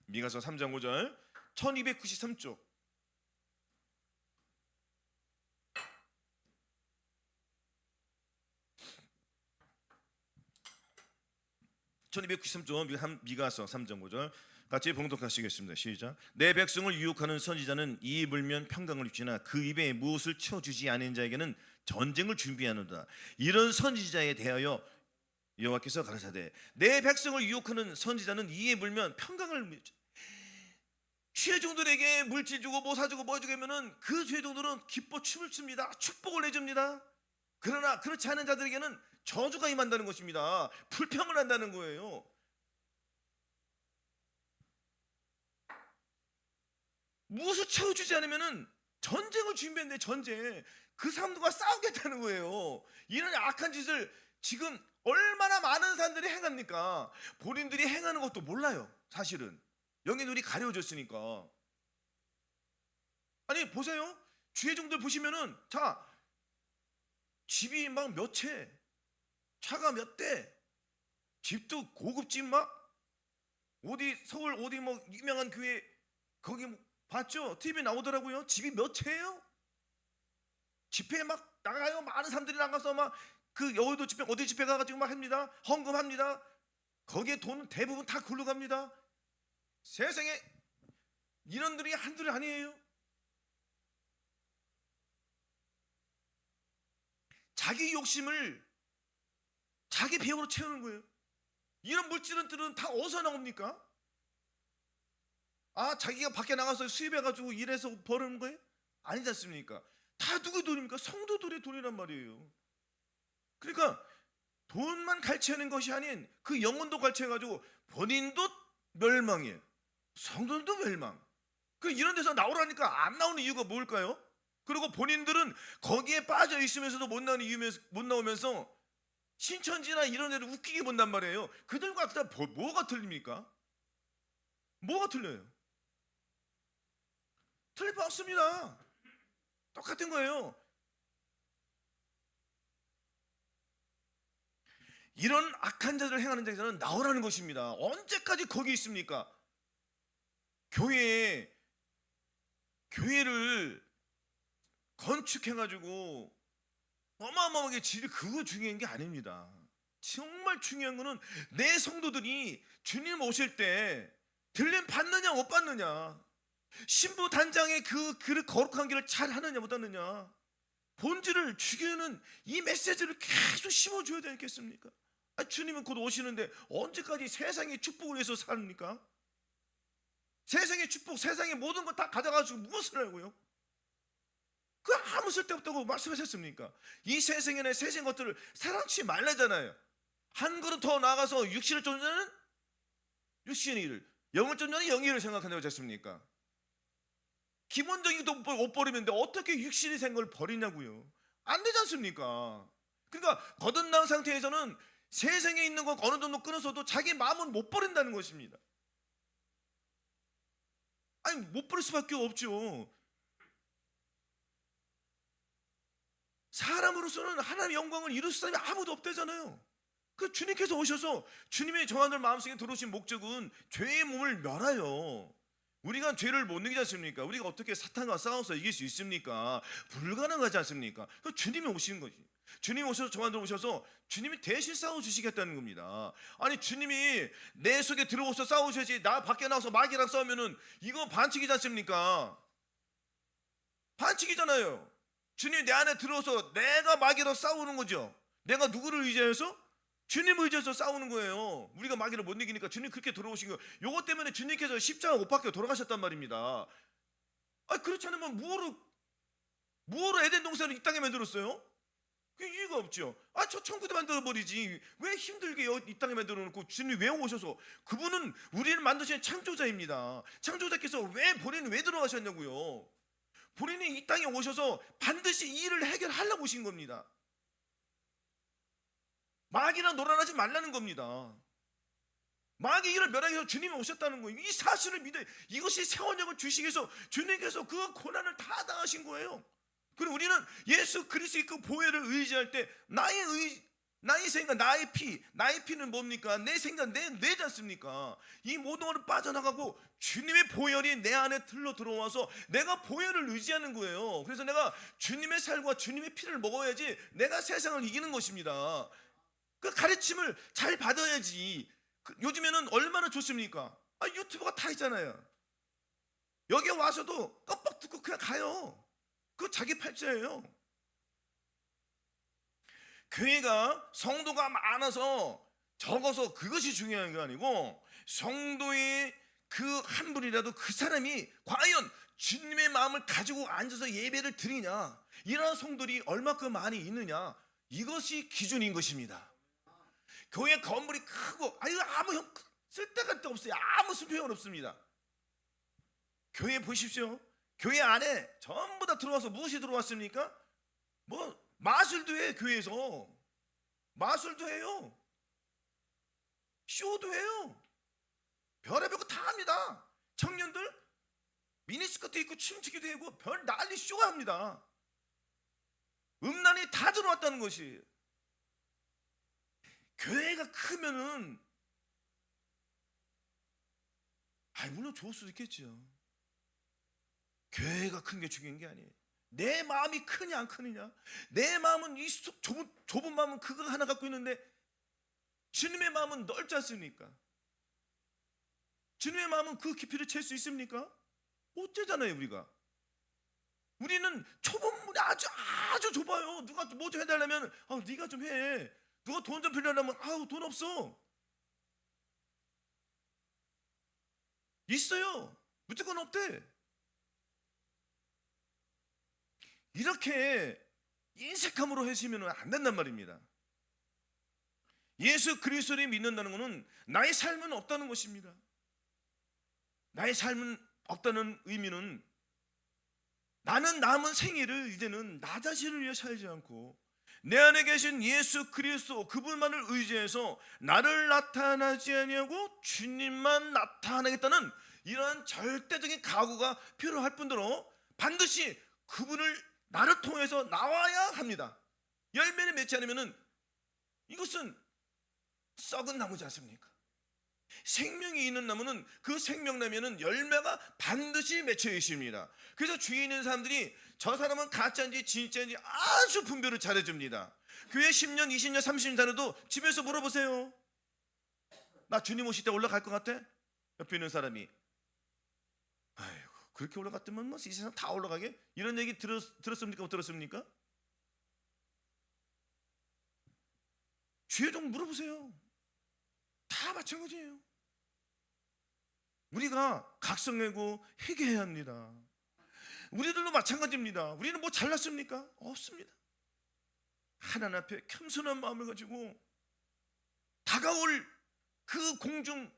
미가서 3장 5절 1293쪽 1293쪽 미가서 3장 5절 같이 봉독하시겠습니다. 시작. 내 백성을 유혹하는 선지자는 이에 물면 평강을 입지나 그 입에 무엇을 쳐주지 않은 자에게는 전쟁을 준비하노라. 이런 선지자에 대하여 여호와께서 가라사대 내 백성을 유혹하는 선지자는 이에 물면 평강을 죄종들에게 물질 주고 뭐 사주고 뭐 주고 하면은 그 죄종들은 기뻐 춤을 춥니다. 축복을 내줍니다. 그러나 그렇지 않은 자들에게는 저주가 임한다는 것입니다. 불평을 한다는 거예요. 무엇을 채워주지 않으면은 전쟁을 준비했는데 전쟁 그 사람들과 싸우겠다는 거예요. 이런 악한 짓을 지금 얼마나 많은 사람들이 행합니까? 본인들이 행하는 것도 몰라요. 사실은 영의 눈이 가려졌으니까. 아니 보세요. 주의 종들 보시면은 자 집이 막 몇 채, 차가 몇 대, 집도 고급집 막 어디 서울 어디 뭐 유명한 교회 거기 봤죠? TV 나오더라고요. 집이 몇 채예요? 집회에 막 나가요. 많은 사람들이 나가서 막 그 여의도 집회 어디 집회 가가지고 막 합니다. 헌금합니다. 거기에 돈 대부분 다 굴러 갑니다. 세상에 이런들이 한둘이 아니에요. 자기 욕심을 자기 배우로 채우는 거예요. 이런 물질들은 다 어디서 나옵니까? 아 자기가 밖에 나가서 수입해가지고 일해서 버는 거예요? 아니지 않습니까? 다 누구의 돈입니까? 성도들의 돈이란 말이에요. 그러니까 돈만 갈취하는 것이 아닌 그 영혼도 갈취해가지고 본인도 멸망이에요. 성도들도 멸망. 그 이런 데서 나오라니까 안 나오는 이유가 뭘까요? 그리고 본인들은 거기에 빠져 있으면서도 못 나오면서 신천지나 이런 데를 웃기게 본단 말이에요. 그들과 다 뭐가 틀립니까? 뭐가 틀려요? 틀릴 바 없습니다. 똑같은 거예요. 이런 악한 자들을 행하는 자에서는 나오라는 것입니다. 언제까지 거기 있습니까? 교회를 건축해가지고 어마어마하게 질이 그거 중요한 게 아닙니다. 정말 중요한 거는 내 성도들이 주님 오실 때 들림 받느냐 못 받느냐, 신부 단장의 그 거룩한 길을 잘 하느냐 못 하느냐, 본질을 죽이는 이 메시지를 계속 심어줘야 되겠습니까? 주님은 곧 오시는데 언제까지 세상의 축복을 위해서 삽니까? 세상의 축복, 세상의 모든 것 다 가져가지고 무엇을 하고요? 그 아무 쓸데없다고 말씀하셨습니까? 이 세상에는 세상 것들을 사랑치 말라잖아요. 한 걸음 더 나아가서 육신을 쫓는 육신의 일을, 영을 쫓는 영의 일을 생각한다고 하셨습니까? 기본적인 것도 못 버리는데 어떻게 육신의 생각을 버리냐고요? 안 되지 않습니까? 그러니까 거듭난 상태에서는 세상에 있는 것 어느 정도 끊어서도 자기 마음은 못 버린다는 것입니다. 아니, 못 버릴 수밖에 없죠. 사람으로서는 하나님의 영광을 이룰 사람이 아무도 없대잖아요. 그 주님께서 오셔서 주님의 저하늘 마음속에 들어오신 목적은 죄의 몸을 멸하여 우리가 죄를 못 이기지 않습니까? 우리가 어떻게 사탄과 싸워서 이길 수 있습니까? 불가능하지 않습니까? 그 주님이 오신 거지. 주님이 오셔서 저한테 오셔서 주님이 대신 싸워주시겠다는 겁니다. 아니, 주님이 내 속에 들어오셔서 싸우셔야지 나 밖에 나와서 마귀랑 싸우면은 이거 반칙이지 않습니까? 반칙이잖아요. 주님이 내 안에 들어와서 내가 마귀랑 싸우는 거죠. 내가 누구를 의지해서? 주님을 의지해서 싸우는 거예요. 우리가 마귀를 못 이기니까 주님 그렇게 들어오신 거예요. 요것 때문에 주님께서 십자가 못 박혀 돌아가셨단 말입니다. 그렇지 않으면 무엇으로 에덴 동산을 이 땅에 만들었어요? 그 이유가 없죠. 저 천국에 만들어버리지 왜 힘들게 이 땅에 만들어놓고 주님이 왜 오셔서, 그분은 우리를 만드신 창조자입니다. 창조자께서 왜 본인이 왜 들어가셨냐고요? 본인이 이 땅에 오셔서 반드시 이 일을 해결하려고 오신 겁니다. 마귀랑 놀아나지 말라는 겁니다. 마귀 일을 멸하기 위해서 주님이 오셨다는 거예요. 이 사실을 믿어요. 이것이 세원역을 주시기 위해서 주님께서 그 고난을 다 당하신 거예요. 그리고 우리는 예수 그리스도의 그 보혈을 의지할 때 나의 생각, 나의 피는 뭡니까? 내 생각, 내 뇌지 않습니까? 이 모든 것을 빠져나가고 주님의 보혈이 내 안에 들어와서 내가 보혈을 의지하는 거예요. 그래서 내가 주님의 살과 주님의 피를 먹어야지 내가 세상을 이기는 것입니다. 그 가르침을 잘 받아야지. 요즘에는 얼마나 좋습니까? 유튜브가 다 있잖아요. 여기 와서도 껌뻑 듣고 그냥 가요. 그거 자기 팔자예요. 교회가 성도가 많아서 적어서 그것이 중요한 게 아니고, 성도의 그 한 분이라도 그 사람이 과연 주님의 마음을 가지고 앉아서 예배를 드리냐, 이런 성도들이 얼마큼 많이 있느냐, 이것이 기준인 것입니다. 교회 건물이 크고 아무 쓸데가 없어요. 아무 소용은 없습니다. 교회 보십시오. 교회 안에 전부 다 들어와서 무엇이 들어왔습니까? 마술도 해. 교회에서 마술도 해요. 쇼도 해요. 별의별 거 다 합니다. 청년들 미니스커트 입고 춤추기도 하고 별 난리 쇼가 합니다. 음란이 다 들어왔다는 것이. 교회가 크면은 물론 좋을 수도 있겠죠. 교회가 큰 게 중요한 게 아니에요. 내 마음이 크냐 안 크느냐. 내 마음은 이 좁은 마음은 그거 하나 갖고 있는데 주님의 마음은 넓지 않습니까? 주님의 마음은 그 깊이를 잴 수 있습니까? 못 재잖아요. 우리는 좁은 문이 아주 좁아요. 누가 뭐 좀 해달라면 네가 좀 해. 누가 돈 좀 빌려라면 돈 없어. 있어요. 무조건 없대. 이렇게 인색함으로 하시면 안 된단 말입니다. 예수 그리스도를 믿는다는 것은 나의 삶은 없다는 것입니다. 나의 삶은 없다는 의미는 나는 남은 생애를 이제는 나 자신을 위해 살지 않고 내 안에 계신 예수 그리스도 그분만을 의지해서 나를 나타나지 아니하고 주님만 나타나겠다는 이러한 절대적인 각오가 필요할 뿐더러 반드시 그분을 나를 통해서 나와야 합니다. 열매를 맺지 않으면 이것은 썩은 나무지 않습니까? 생명이 있는 나무는 그 생명나무에는 열매가 반드시 맺혀 있습니다. 그래서 주위에 있는 사람들이 저 사람은 가짜인지 진짜인지 아주 분별을 잘해줍니다. 교회 10년, 20년, 30년 다녀도 집에서 물어보세요. 나 주님 오실 때 올라갈 것 같아? 옆에 있는 사람이 아이고 그렇게 올라갔더만 뭐 이 세상 다 올라가게? 이런 얘기 들었습니까? 못 들었습니까? 주위에 좀 물어보세요. 다 마찬가지예요. 우리가 각성내고 회개해야 합니다. 우리들도 마찬가지입니다. 우리는 뭐 잘났습니까? 없습니다. 하나님 앞에 겸손한 마음을 가지고 다가올 그 공중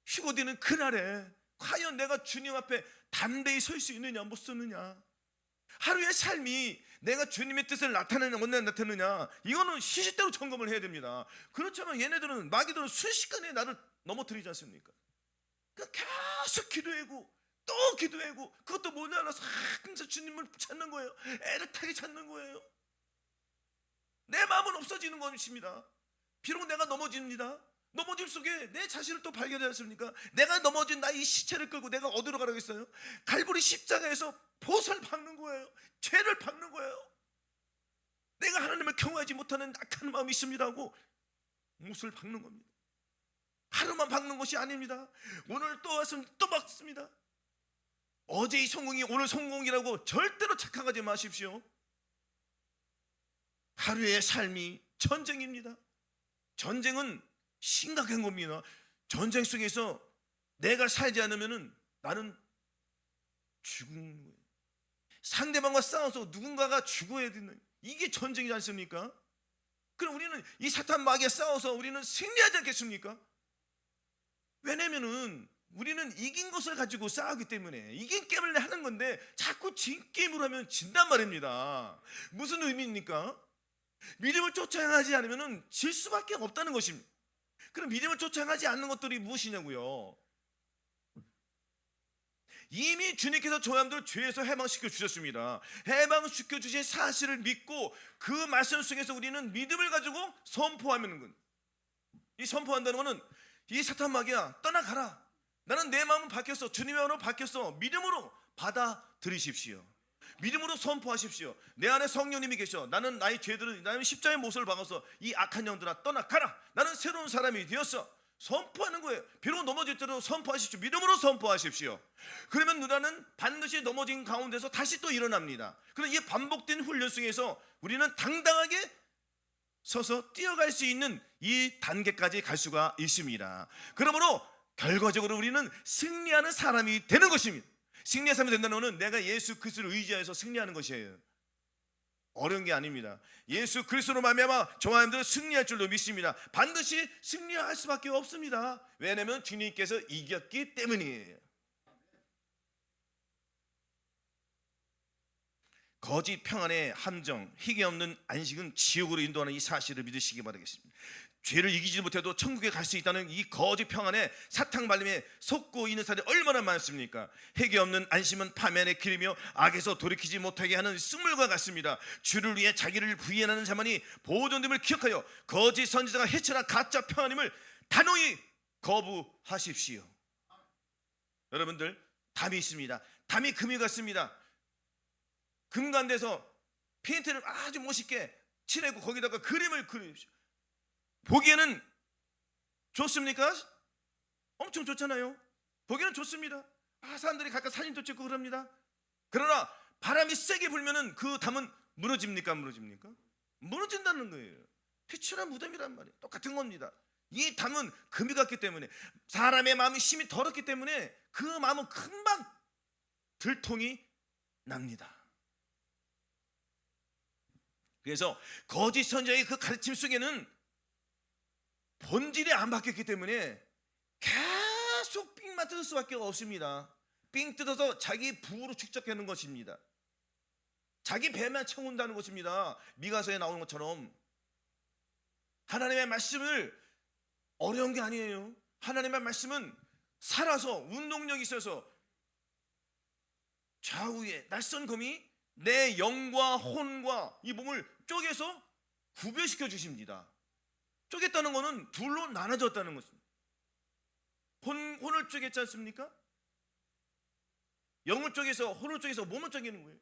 휴거되는 그날에 과연 내가 주님 앞에 담대히 설 수 있느냐 못 서느냐, 하루의 삶이 내가 주님의 뜻을 나타내느냐 못 나타내느냐, 이거는 시시때로 점검을 해야 됩니다. 그렇지만 얘네들은 마귀들은 순식간에 나를 넘어뜨리지 않습니까? 계속 기도하고 또 기도하고 그것도 모자라서 항상 주님을 찾는 거예요. 애틋하게 찾는 거예요. 내 마음은 없어지는 것입니다. 비록 내가 넘어집니다. 넘어짐 속에 내 자신을 또 발견하지 않습니까? 내가 넘어진 나의 시체를 끌고 내가 어디로 가라겠어요? 갈보리 십자가에서 보살 박는 거예요. 죄를 박는 거예요. 내가 하나님을 경외하지 못하는 악한 마음이 있습니다 하고 못을 박는 겁니다. 하루만 박는 것이 아닙니다. 오늘 또 왔으면 또 박습니다. 어제의 성공이 오늘 성공이라고 절대로 착각하지 마십시오. 하루의 삶이 전쟁입니다. 전쟁은 심각한 겁니다. 전쟁 속에서 내가 살지 않으면 나는 죽는 거예요. 상대방과 싸워서 누군가가 죽어야 되는, 이게 전쟁이지 않습니까? 그럼 우리는 이 사탄 마귀에 싸워서 우리는 승리하지 않겠습니까? 왜냐면은 우리는 이긴 것을 가지고 싸우기 때문에 이긴 게임을 하는 건데 자꾸 진 게임으로 하면 진단 말입니다. 무슨 의미입니까? 믿음을 쫓아가지 않으면 질 수밖에 없다는 것입니다. 그럼 믿음을 쫓아가지 않는 것들이 무엇이냐고요? 이미 주님께서 저 사람들을 죄에서 해방시켜 주셨습니다. 해방시켜 주신 사실을 믿고 그 말씀 속에서 우리는 믿음을 가지고 선포하는 것. 이 선포한다는 것은 이 사탄 마귀야 떠나가라. 나는 내 마음은 바뀌었어. 주님의 마음으로 바뀌었어. 믿음으로 받아들이십시오. 믿음으로 선포하십시오. 내 안에 성령님이 계셔. 나는 나의 죄들은, 나는 십자가의 못을 박아서 이 악한 영들아 떠나가라. 나는 새로운 사람이 되었어. 선포하는 거예요. 비록 넘어질 때도 선포하십시오. 믿음으로 선포하십시오. 그러면 누나는 반드시 넘어진 가운데서 다시 또 일어납니다. 그럼 이 반복된 훈련 속에서 우리는 당당하게 서서 뛰어갈 수 있는 이 단계까지 갈 수가 있습니다. 그러므로 결과적으로 우리는 승리하는 사람이 되는 것입니다. 승리의 사람이 된다는 것은 내가 예수 그리스도를 의지하여서 승리하는 것이에요. 어려운 게 아닙니다. 예수 그리스도로 말미암아 저와 여러분들은 승리할 줄로 믿습니다. 반드시 승리할 수밖에 없습니다. 왜냐하면 주님께서 이겼기 때문이에요. 거짓 평안의 함정, 희귀 없는 안식은 지옥으로 인도하는 이 사실을 믿으시기 바라겠습니다. 죄를 이기지 못해도 천국에 갈 수 있다는 이 거짓 평안에 사탕 발림에 속고 있는 사람이 얼마나 많습니까? 해계 없는 안심은 파멸의 길이며 악에서 돌이키지 못하게 하는 쑥물과 같습니다. 주를 위해 자기를 부인하는 자만이 보존됨을 기억하여 거짓 선지자가 해쳐난 가짜 평안임을 단호히 거부하십시오. 여러분들, 담이 있습니다. 담이 금이 같습니다. 금관대에서 페인트를 아주 멋있게 칠하고 거기다가 그림을 그리십시오. 보기에는 좋습니까? 엄청 좋잖아요. 보기에는 좋습니다. 사람들이 각각 사진도 찍고 그럽니다. 그러나 바람이 세게 불면은 그 담은 무너집니까? 무너집니까? 무너진다는 거예요. 회칠한 무덤이란 말이에요. 똑같은 겁니다. 이 담은 금이 같기 때문에, 사람의 마음이 심히 더럽기 때문에 그 마음은 금방 들통이 납니다. 그래서 거짓 선지자의 그 가르침 속에는 본질이 안 바뀌었기 때문에 계속 삥만 뜯을 수밖에 없습니다. 삥 뜯어서 자기 부로 축적하는 것입니다. 자기 배만 채운다는 것입니다. 미가서에 나오는 것처럼 하나님의 말씀을, 어려운 게 아니에요. 하나님의 말씀은 살아서 운동력이 있어서 좌우에 낯선 검이 내 영과 혼과 이 몸을 쪼개서 구별시켜 주십니다. 쪼갰다는 것은 둘로 나눠졌다는 것입니다. 혼을 쪼갰지 않습니까? 영을 쪼개서 혼을 쪼개서 몸을 쪼개는 거예요.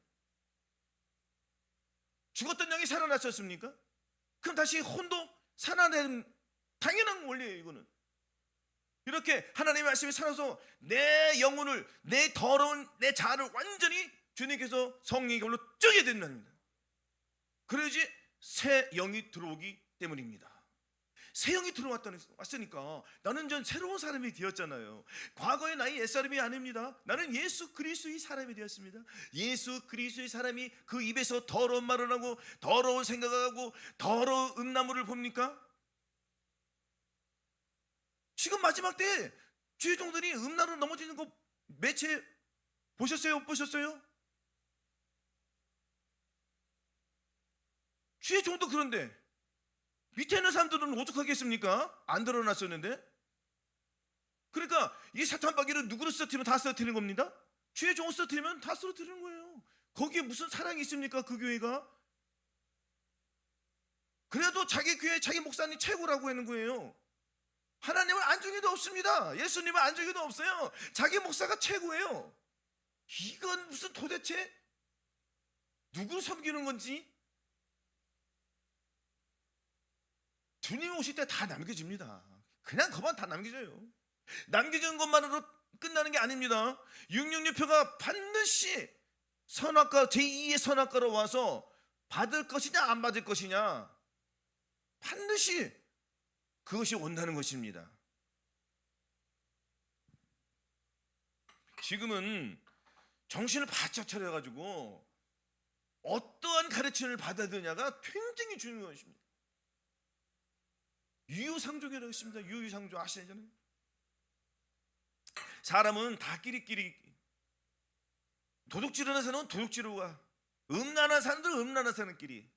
죽었던 영이 살아났었습니까? 그럼 다시 혼도 살아내는 당연한 원리예요. 이거는 이렇게 하나님의 말씀이 살아서 내 영혼을, 내 더러운 내 자아를 완전히 주님께서 성령의 걸로 쪼개야 된답니다. 그래야지 새 영이 들어오기 때문입니다. 새 영이 왔으니까 나는 전 새로운 사람이 되었잖아요. 과거의 나의 옛사람이 아닙니다. 나는 예수 그리스도의 사람이 되었습니다. 예수 그리스도의 사람이 그 입에서 더러운 말을 하고 더러운 생각을 하고 더러운 음란물을 봅니까? 지금 마지막 때 주의 종들이 음란으로 넘어지는 거 매체 보셨어요? 못 보셨어요? 주의 종도 그런데 밑에 있는 사람들은 어떡하겠습니까? 안 드러났었는데. 그러니까 이 사탄바퀴를 누구를 쓰러뜨리면 다 쓰러뜨리는 겁니다. 주의 종을 쓰러뜨리면 다 쓰러뜨리는 거예요. 거기에 무슨 사랑이 있습니까? 그 교회가. 그래도 자기 교회 자기 목사님 최고라고 하는 거예요. 하나님을 안중에도 없습니다. 예수님을 안중에도 없어요. 자기 목사가 최고예요. 이건 무슨 도대체 누구를 섬기는 건지. 주님 오실 때 다 남겨집니다. 그냥 그만 다 남겨져요. 남겨진 것만으로 끝나는 게 아닙니다. 666표가 반드시 선악과 제2의 선악과로 와서 받을 것이냐 안 받을 것이냐 반드시 그것이 온다는 것입니다. 지금은 정신을 바짝 차려가지고 어떠한 가르침을 받아야 되냐가 굉장히 중요한 것입니다. 유유상종이라고 했습니다. 유유상종 아시잖아요. 사람은 다 끼리끼리 도둑질하는 사람은 도둑질하고 가, 음란한 사람들은 음란한 사람끼리,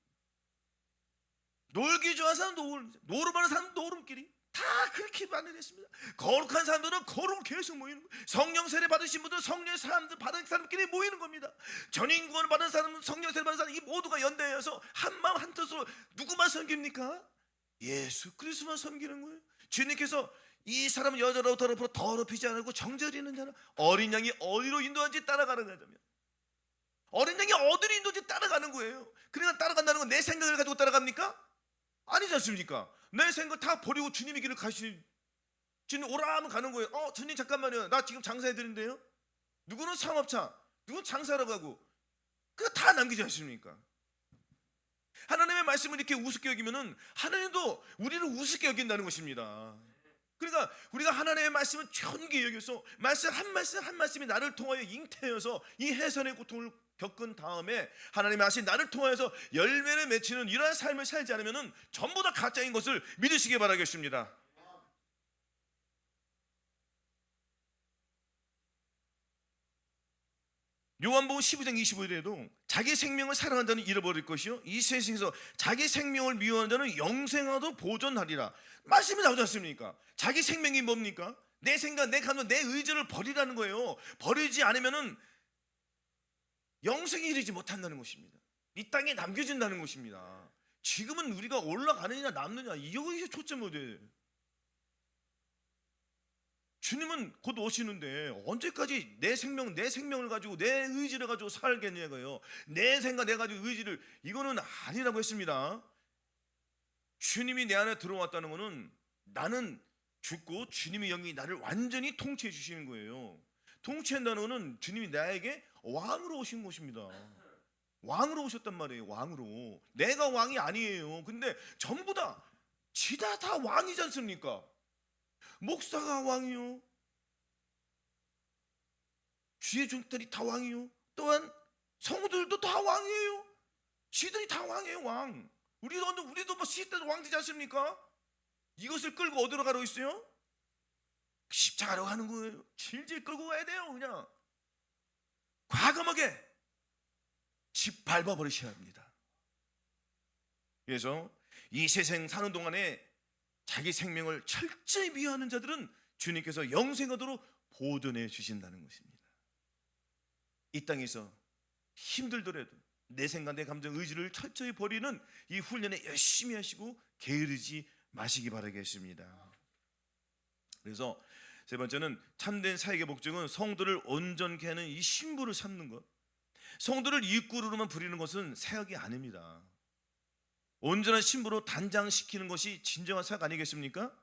놀기 좋아하는 사람은 노름하는 사람은 노름끼리 다 그렇게 만들었습니다. 거룩한 사람들은 거룩을 계속 모이는 거예요. 성령 세례 받으신 분들은 성령 사람들 받은 사람끼리 모이는 겁니다. 전인 구원을 받은 사람은 성령 세례 받은 사람 이 모두가 연대해서 한 마음 한 뜻으로 누구만 섬깁니까? 예수 그리스도만 섬기는 거예요. 주님께서 이 사람은 여자로 더럽히지 않고 정절이 있는 자는 어린 양이 어디로 인도하는지 따라가는 거잖아요. 어린 양이 어디로 인도하는지 따라가는 거예요. 그러니까 따라간다는 건 내 생각을 가지고 따라갑니까? 아니지 않습니까? 내 생각 다 버리고 주님의 길을 주님 오라 하면 가는 거예요. 주님 잠깐만요. 나 지금 장사해 드린대요. 누구는 상업차, 누구는 장사라고 하고 그거 다 남기지 않습니까? 하나님의 말씀을 이렇게 우습게 여기면은 하나님도 우리를 우습게 여긴다는 것입니다. 그러니까 우리가 하나님의 말씀을 존귀히 여겨서 말씀 한 말씀이 나를 통하여 잉태여서 이 해선의 고통을 겪은 다음에 하나님의 하신 나를 통하여서 열매를 맺히는 이러한 삶을 살지 않으면은 전부 다 가짜인 것을 믿으시기 바라겠습니다. 요한복음 12장 25절에도 자기 생명을 사랑하는 자는 잃어버릴 것이요 이 세상에서 자기 생명을 미워하는 자는 영생하도 보존하리라. 말씀이 나오지 않습니까? 자기 생명이 뭡니까? 내 생각, 내 감정, 내 의지를 버리라는 거예요. 버리지 않으면은 영생에 이르지 못한다는 것입니다. 이 땅에 남겨진다는 것입니다. 지금은 우리가 올라가느냐 남느냐 이것이 초점이에요. 주님은 곧 오시는데 언제까지 내 생명을 가지고 내 의지를 가지고 살겠냐고요. 내 생각 내 가지고 의지를 이거는 아니라고 했습니다. 주님이 내 안에 들어왔다는 것은 나는 죽고 주님의 영이 나를 완전히 통치해 주시는 거예요. 통치한다는 것은 주님이 나에게 왕으로 오신 것입니다. 왕으로 오셨단 말이에요. 왕으로. 내가 왕이 아니에요. 근데 전부 다 지다 다 왕이지 않습니까? 목사가 왕이요, 주의 종들이 다 왕이요, 또한 성도들도 다 왕이에요. 지들이 다 왕이에요. 왕. 우리도 뭐 시대 때도 왕 되지 않습니까? 이것을 끌고 어디로 가고 있어요? 십자가로 가는 거예요. 질질 끌고 가야 돼요. 그냥 과감하게 집 밟아버리셔야 합니다. 그래서 이 세상 사는 동안에 자기 생명을 철저히 미워하는 자들은 주님께서 영생하도록 보존해 주신다는 것입니다. 이 땅에서 힘들더라도 내 생각, 내 감정, 의지를 철저히 버리는 이 훈련에 열심히 하시고 게으르지 마시기 바라겠습니다. 그래서 세 번째는 참된 사역의 목적은 성도를 온전케 하는 이 신부를 삼는 것. 성도를 이웃그루로만 부리는 것은 사역이 아닙니다. 온전한 신부로 단장시키는 것이 진정한 사역 아니겠습니까?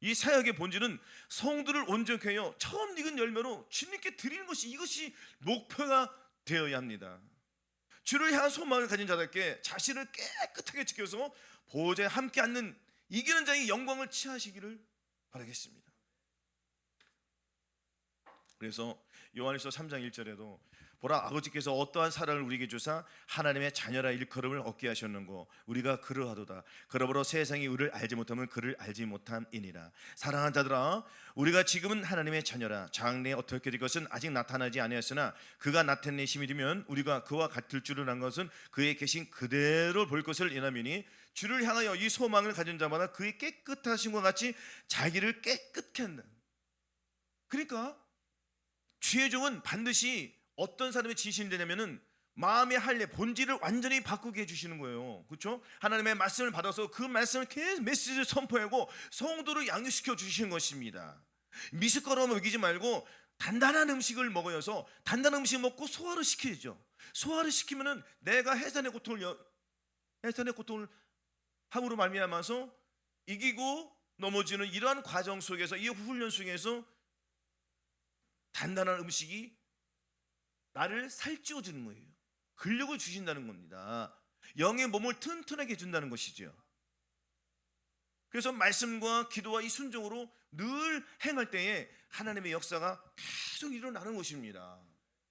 이 사역의 본질은 성도를 온전케 하여 처음 익은 열매로 주님께 드리는 것이, 이것이 목표가 되어야 합니다. 주를 향한 소망을 가진 자답게 자신을 깨끗하게 지켜서 보호자에 함께 앉는 이기는 자의 영광을 취하시기를 바라겠습니다. 그래서 요한일서 3장 1절에도 보라, 아버지께서 어떠한 사랑을 우리에게 주사 하나님의 자녀라 일컬음을 얻게 하셨는고 우리가 그러하도다. 그러므로 세상이 우리를 알지 못하면 그를 알지 못함이니라. 사랑하는 자들아, 우리가 지금은 하나님의 자녀라. 장래에 어떻게 될 것은 아직 나타나지 아니하였으나 그가 나타내 힘이 되면 우리가 그와 같을 줄을 안 것은 그의 계신 그대로 볼 것을 인하미니 주를 향하여 이 소망을 가진 자마다 그의 깨끗하심과 같이 자기를 깨끗게 한다. 그러니까 주의 종은 반드시 어떤 사람의 지신이 되냐면은 마음의 할례, 본질을 완전히 바꾸게 해주시는 거예요. 그렇죠? 하나님의 말씀을 받아서 그 말씀을 계속 메시지를 선포하고 성도를 양육시켜 주시는 것입니다. 미숫가루 먹이지 말고 단단한 음식을 먹어서 단단한 음식 먹고 소화를 시키죠. 소화를 시키면은 내가 해산의 고통을 함으로 말미암아서 이기고 넘어지는 이러한 과정 속에서, 이 훈련 속에서 단단한 음식이 나를 살찌워 주는 거예요. 근력을 주신다는 겁니다. 영의 몸을 튼튼하게 해준다는 것이죠. 그래서 말씀과 기도와 이 순종으로 늘 행할 때에 하나님의 역사가 계속 일어나는 것입니다.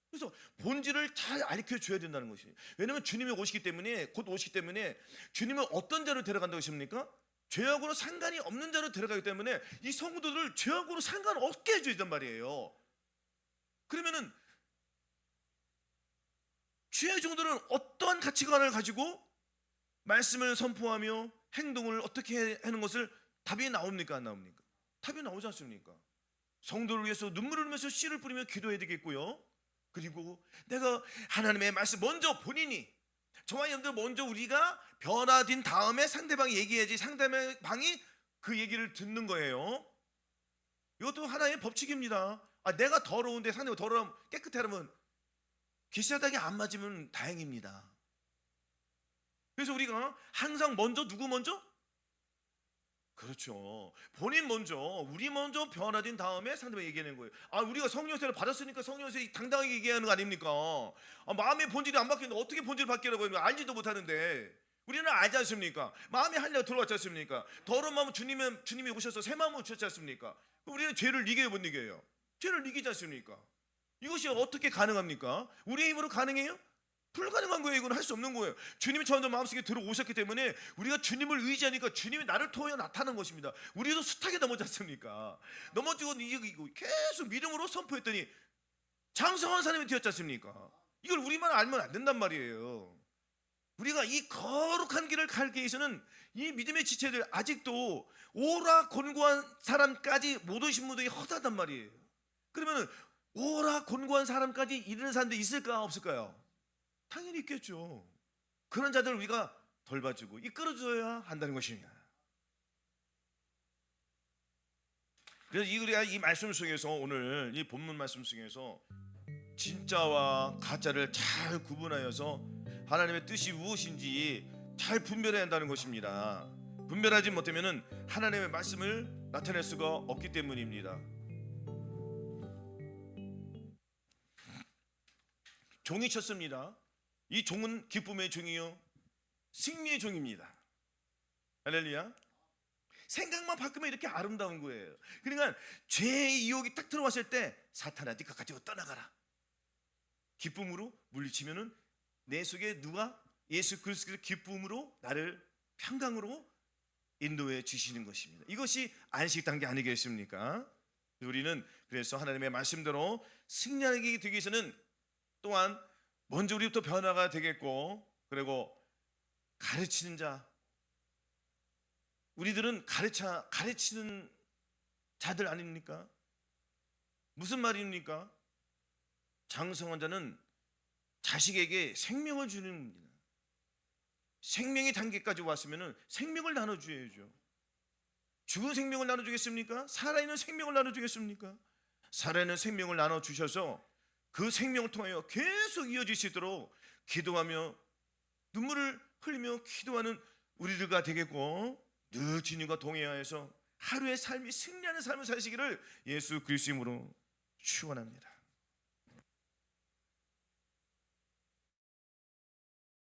그래서 본질을 잘 알려줘야 된다는 것이에요. 왜냐하면 주님이 오시기 때문에, 곧 오시기 때문에 주님은 어떤 자를 데려간다고 하십니까? 죄하고는 상관이 없는 자를 데려가기 때문에 이 성도들을 죄하고는 상관없게 해줘야 된단 말이에요. 그러면은 주의 종들은 어떠한 가치관을 가지고 말씀을 선포하며 행동을 어떻게 하는 것을 답이 나옵니까? 안 나옵니까? 답이 나오지 않습니까? 성도를 위해서 눈물을 흘리면서 씨를 뿌리며 기도해야 되겠고요. 그리고 내가 하나님의 말씀 먼저 본인이, 저와 여러분들 먼저 우리가 변화된 다음에 상대방이 얘기해야지 상대방이 그 얘기를 듣는 거예요. 이것도 하나의 법칙입니다. 내가 더러운데 상대가 더러우면 깨끗하려면 기사닥이 안 맞으면 다행입니다. 그래서 우리가 항상 먼저 누구 먼저? 그렇죠. 본인 먼저, 우리 먼저 변화된 다음에 상대방 얘기하는 거예요. 우리가 성령세를 받았으니까 성령세 당당하게 얘기하는 거 아닙니까? 마음의 본질이 안 바뀌는데 어떻게 본질을 바뀌라고 하면 알지도 못하는데, 우리는 알지 않습니까? 마음의 할례가 들어왔지 않습니까? 더러운 마음은 주님이 오셔서 새 마음을 주셨지 않습니까? 우리는 죄를 이겨요, 못 이겨요? 죄를 이기지 않습니까? 이것이 어떻게 가능합니까? 우리의 힘으로 가능해요? 불가능한 거예요. 이건 할 수 없는 거예요. 주님이 저희들 마음속에 들어오셨기 때문에 우리가 주님을 의지하니까 주님이 나를 통해 나타나는 것입니다. 우리도 숱하게 넘어지 않습니까? 넘어지고 이기고 계속 믿음으로 선포했더니 장성한 사람이 되었지 않습니까? 이걸 우리만 알면 안 된단 말이에요. 우리가 이 거룩한 길을 갈 위해서는 이 믿음의 지체들, 아직도 오라 곤고한 사람까지 못 오신 분들이 허다단 말이에요. 그러면 오라 곤고한 사람까지 이르는 사람들이 있을까 없을까요? 당연히 있겠죠. 그런 자들을 우리가 돌봐주고 이끌어줘야 한다는 것입니다. 그래서 우리가 이 말씀 속에서, 오늘 이 본문 말씀 속에서 진짜와 가짜를 잘 구분하여서 하나님의 뜻이 무엇인지 잘 분별해야 한다는 것입니다. 분별하지 못하면 하나님의 말씀을 나타낼 수가 없기 때문입니다. 종이 쳤습니다. 이 종은 기쁨의 종이요, 승리의 종입니다. 할렐루야. 생각만 바꾸면 이렇게 아름다운 거예요. 그러니까 죄의 유혹이 딱 들어왔을 때 사탄아, 네가 가지고 떠나가라. 기쁨으로 물리치면은 내 속에 누가? 예수 그리스도의 기쁨으로 나를 평강으로 인도해 주시는 것입니다. 이것이 안식 단계 아니겠습니까? 우리는 그래서 하나님의 말씀대로 승리하게 되기 위해서는 또한 먼저 우리부터 변화가 되겠고, 그리고 가르치는 자, 우리들은 가르치는 자들 아닙니까? 무슨 말입니까? 장성한 자는 자식에게 생명을 주는 겁니다. 생명의 단계까지 왔으면 생명을 나눠줘야죠. 죽은 생명을 나눠주겠습니까? 살아있는 생명을 나눠주겠습니까? 살아있는 생명을 나눠주셔서 그 생명을 통하여 계속 이어지시도록 기도하며 눈물을 흘리며 기도하는 우리들과 되겠고, 늘 주님과 동행하여서 하루의 삶이 승리하는 삶을 사시기를 예수 그리스도 이름으로 축원합니다.